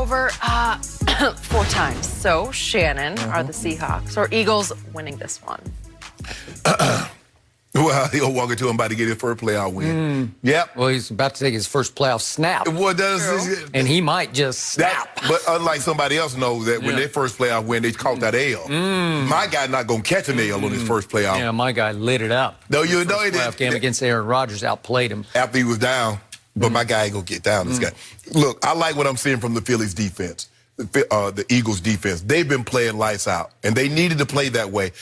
over 4 times. So, Shannon, are the Seahawks or Eagles winning this one? Well, he'll walk into him about to get his first playoff win. Yep. Well, he's about to take his first playoff snap. What does and he might just snap. But unlike somebody else knows that when their first playoff win, they caught that L. My guy not going to catch an L on his first playoff. Yeah, my guy lit it up. No, you know he playoff game against Aaron Rodgers, outplayed him. After he was down. But my guy ain't going to get down, this guy. Look, I like what I'm seeing from the Phillies defense, the Eagles defense. They've been playing lights out, and they needed to play that way,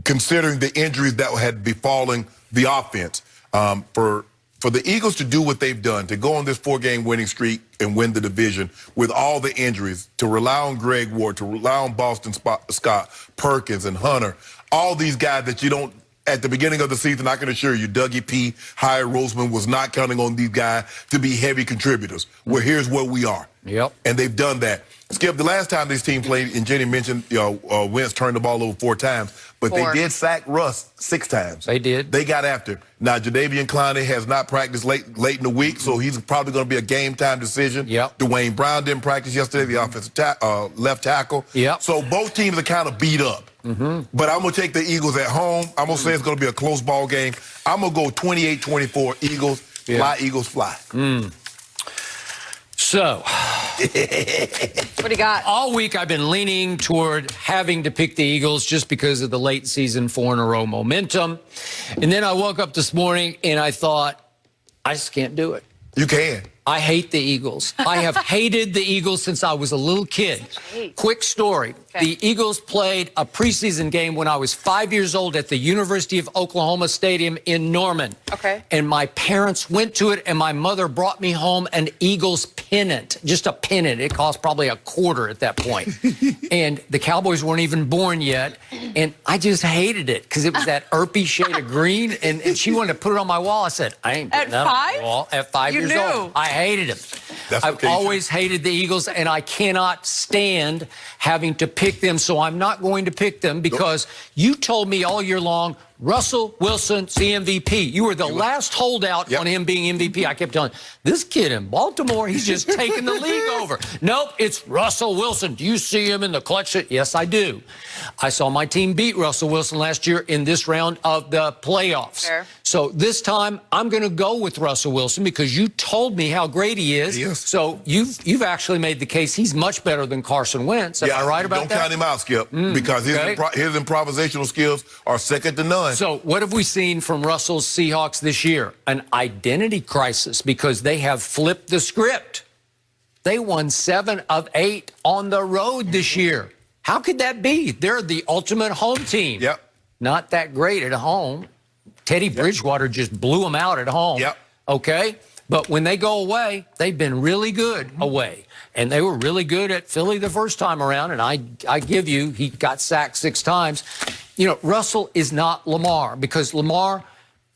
considering the injuries that had befallen the offense. For the Eagles to do what they've done, to go on this 4-game winning streak and win the division with all the injuries, to rely on Greg Ward, to rely on Boston Scott, Perkins, and Hunter, all these guys that you don't, at the beginning of the season, I can assure you, Dougie P., Hyatt Roseman was not counting on these guys to be heavy contributors. Well, here's where we are. Yep. And they've done that. Skip, the last time this team played, and Jenny mentioned, Wentz turned the ball over 4 times, but they did sack Russ 6 times. They did. They got after him. Now, Jadeveon Clowney has not practiced late in the week, so he's probably going to be a game-time decision. Yep. Dwayne Brown didn't practice yesterday, the offensive left tackle. Yep. So both teams are kind of beat up. But I'm going to take the Eagles at home. I'm going to say it's going to be a close ball game. I'm going to go 28-24 Eagles. Fly, Eagles, fly. So, What do you got? all week I've been leaning toward having to pick the Eagles just because of the late season 4-in-a-row momentum. And then I woke up this morning and I thought, I just can't do it. You can. I hate the Eagles. I have hated the Eagles since I was a little kid. Quick story. The Eagles played a preseason game when I was 5 years old at the University of Oklahoma Stadium in Norman. And my parents went to it, and my mother brought me home an Eagles pennant, just a pennant. It cost probably $0.25 at that point. And the Cowboys weren't even born yet. And I just hated it because it was that earthy shade of green. And she wanted to put it on my wall. I said, I ain't putting that on my wall. At 5 years old. I hated him. I've always hated the Eagles, and I cannot stand having to pick them, so I'm not going to pick them because you told me all year long, Russell Wilson's the MVP. You were the last holdout on him being MVP. I kept telling you, this kid in Baltimore, he's just taking the league over. Nope, it's Russell Wilson. Do you see him in the clutch? Yes, I do. I saw my team beat Russell Wilson last year in this round of the playoffs. So this time, I'm going to go with Russell Wilson because you told me how great he is. So you've actually made the case he's much better than Carson Wentz. Am I right about that? Don't count him out, Skip, because his improvisational skills are second to none. So what have we seen from Russell's Seahawks this year? An identity crisis because they have flipped the script. They won 7 of 8 on the road this year. How could that be? They're the ultimate home team. Not that great at home. Teddy Bridgewater just blew them out at home. Okay? But when they go away, they've been really good away. And they were really good at Philly the first time around. And I give you, he got sacked 6 times. You know, Russell is not Lamar because Lamar,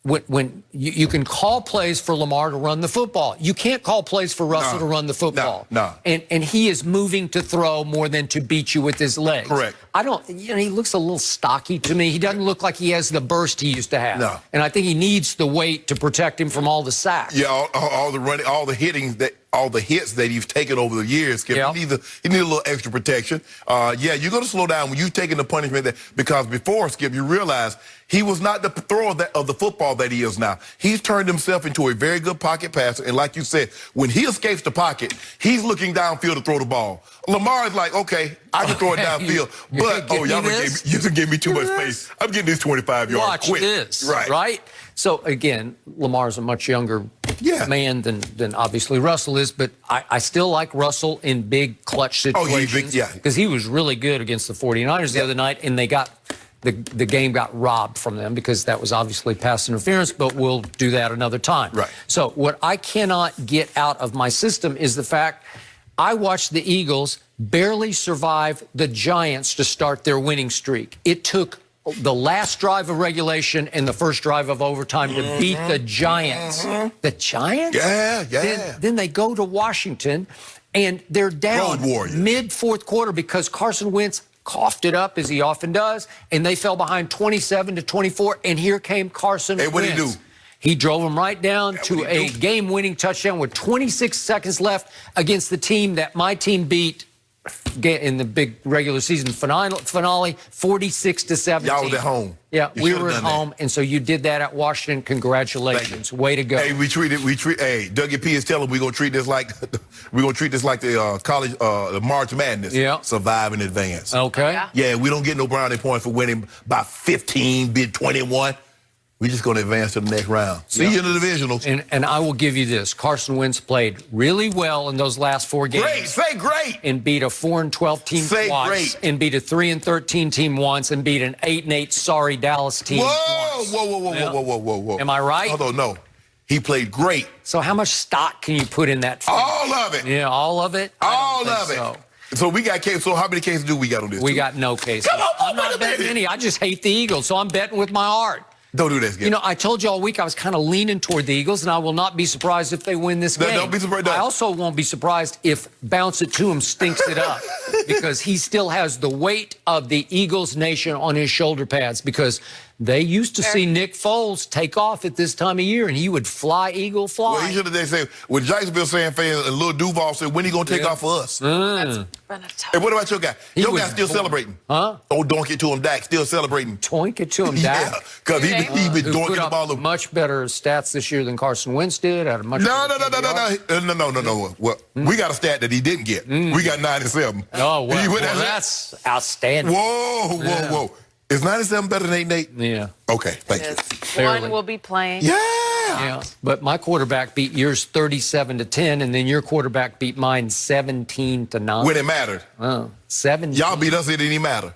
when you can call plays for Lamar to run the football. You can't call plays for Russell to run the football. And he is moving to throw more than to beat you with his legs. I don't, he looks a little stocky to me. He doesn't look like he has the burst he used to have. And I think he needs the weight to protect him from all the sacks. All the running, all the hitting all the hits that he's taken over the years. He needs a little extra protection. You're going to slow down when you're taking the punishment because before, Skip, you realize he was not the thrower of the football that he is now. He's turned himself into a very good pocket passer. And like you said, when he escapes the pocket, he's looking downfield to throw the ball. Lamar is like, okay, I can throw it downfield, but you gave me too much space. I'm getting this 25 yards Watch quick. This, right? So again, Lamar's a much younger man than obviously Russell is, but I still like Russell in big clutch situations because he was really good against the 49ers the other night, and they got the game got robbed from them because that was obviously pass interference, but we'll do that another time. So what I cannot get out of my system is the fact I watched the Eagles barely survive the Giants to start their winning streak. It took the last drive of regulation and the first drive of overtime to beat the Giants. The Giants? Then they go to Washington, and they're down mid-4th quarter because Carson Wentz coughed it up, as he often does, and they fell behind 27-24, and here came Carson Wentz. What did he do? He drove them right down to a game-winning touchdown with 26 seconds left against the team that my team beat in the big regular season finale, 46-17. Y'all was at home. Yeah, we were at home, and so you did that at Washington. Congratulations, way to go. Hey, hey, Dougie P is telling we're gonna treat this like the college the March Madness. Yeah. Survive in advance. Okay. Yeah, we don't get no brownie points for winning by 15, bid 21. We're just going to advance to the next round. See you in the divisionals. And I will give you this. Carson Wentz played really well in those last 4 games. Great, say great. And beat a 4-12 team Say once. great. And beat a 3-13 team once. And beat an 8-8 sorry Dallas team once. Whoa. Am I right? Although, no. He played great. So how much stock can you put in that? All of it. Yeah, all of it? All of it. So we got cases. So how many cases do we got on this? We got no cases. Come on, I'm not betting any. I just hate the Eagles, so I'm betting with my heart. Don't do that, Skip. You know, I told you all week I was kind of leaning toward the Eagles, and I will not be surprised if they win this game. Don't be surprised. I also won't be surprised if Bounce It To Him stinks it up because he still has the weight of the Eagles nation on his shoulder pads because they used to see Nick Foles take off at this time of year, and he would fly, Eagle, fly. Well, he should have said, when Jacksonville saying fans and Lil Duval said, when he going to take off for us? That's been a tough. Hey, what about your guy? Your guy's still born. celebrating. Huh? Oh, Doink It To Him, Dak, still celebrating. Toink It To Him, Dak. Yeah, because he been Who doinking put the up ball. much better stats this year than Carson Wentz did. Out of much No. Well, we got a stat that he didn't get. We got 97. Oh, well, What is that? that's outstanding. Whoa. Is 97 better than 8-8? Yeah. Okay, thank you. Barely. One will be playing. Yeah, but my quarterback beat yours 37-10, and then your quarterback beat mine 17-9. When it mattered. 17. Y'all beat us, it didn't even matter.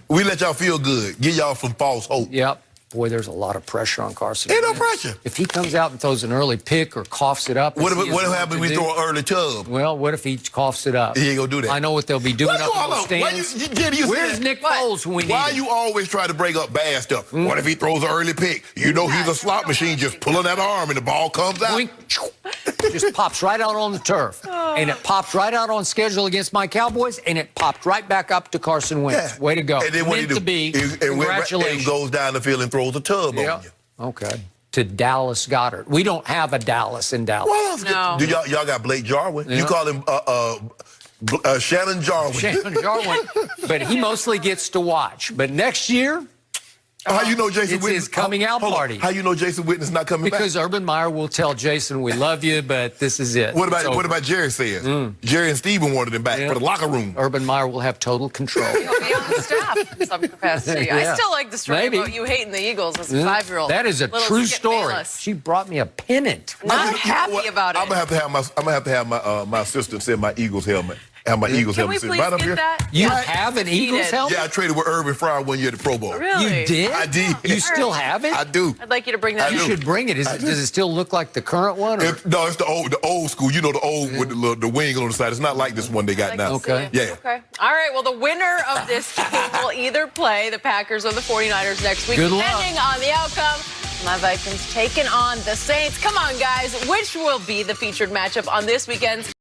We let y'all feel good. Give y'all some false hope. Yep. Boy, there's a lot of pressure on Carson. Ain't no pressure. If he comes out and throws an early pick or coughs it up. What happens when we throw an early tub? Well, what if he coughs it up? He ain't gonna do that. I know what they'll be doing up in the stands. Where's Nick Foles when we need Why him? you always try to break up bad stuff? What if he throws an early pick? You know he's a slot machine just pulling that arm and the ball comes out. Boink, just pops right out on the turf. And it popped right out on schedule against my Cowboys, and it popped right back up to Carson Wentz. Way to go. And then what Meant he do? to be. And Congratulations. goes down the field and throws a tub on you. Okay. To Dallas Goddard. We don't have a Dallas in Dallas. What else? No. Do y'all got Blake Jarwin? Yeah. You call him Shannon Jarwin. Shannon Jarwin. But he mostly gets to watch. But next year, How you know Jason it's Witten? his coming out Hold on. party. How you know Jason Witten's not coming because back? Urban Meyer will tell Jason, we love you, but this is it. What about Jerry says? Jerry and Steven wanted him back for the locker room. Urban Meyer will have total control. He'll be on the staff in some capacity. Yeah. I still like the story Maybe. about you hating the Eagles as a 5-year-old. That is a Little true Skip story. Bayless. She brought me a pennant. Not happy about it. I'm gonna have to have my assistant send my Eagles helmet. Have my Eagles Can we helmet sent please right up get here. that? You Yeah. have an He Eagles did. helmet? Yeah, I traded with Urban Fryer 1 year at the Pro Bowl. Really? You did? I did. You still have it? I do. I'd like you to bring that I in. You do. should bring it. Does it still look like the current one? Or? No, it's the old school. You know, the old with the wing on the side. It's not like this one they got now. Okay. Yeah. Okay. All right. Well, the winner of this game will either play the Packers or the 49ers next week, Good luck. depending on the outcome. My Vikings taking on the Saints. Come on, guys. Which will be the featured matchup on this weekend's